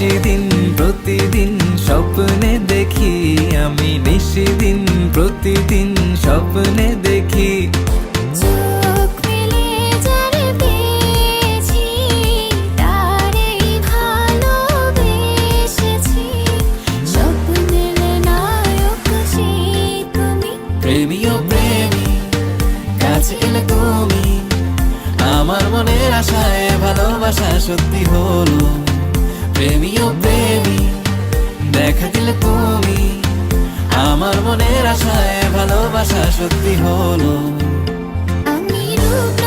নিশিদিন প্রতিদিন স্বপ্নে দেখি, আমি নিশিদিন প্রতিদিন স্বপ্নে দেখি। চোখ মেলে যারে পেয়েছি, তারেই ভালোবেসেছি। স্বপ্নের নায়ক সেই তুমি। প্রেমী ও প্রেমী, কাছে এলে তুমি, আমার মনের আশায় ভালোবাসা সত্যি হলো। প্রেমী ও প্রেমী, দেখা দিলে তুমি, আমার মনের আশায় ভালোবাসা সত্যি হলো। আমি রূপ